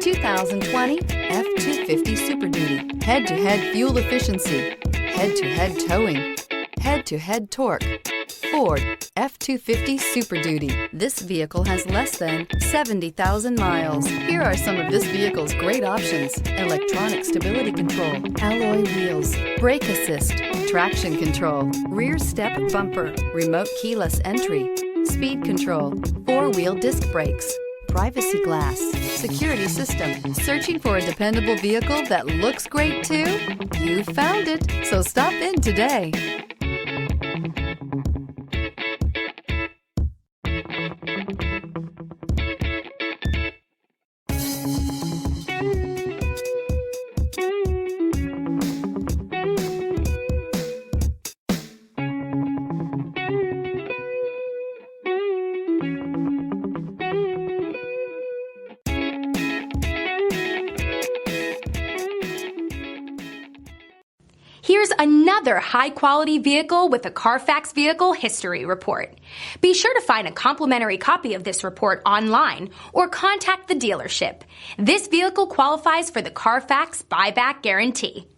2020 F-250 Super Duty. Head-to-head fuel efficiency, head-to-head towing, head-to-head torque. Ford F-250 Super Duty. This vehicle has less than 70,000 miles. Here are some of this vehicle's great options: electronic stability control, alloy wheels, brake assist, traction control, rear step bumper, remote keyless entry, speed control, four-wheel disc brakes, privacy glass, security system. Searching for a dependable vehicle that looks great too? You found it, so stop in today. Here's another high-quality vehicle with a Carfax Vehicle History Report. Be sure to find a complimentary copy of this report online or contact the dealership. This vehicle qualifies for the Carfax Buyback Guarantee.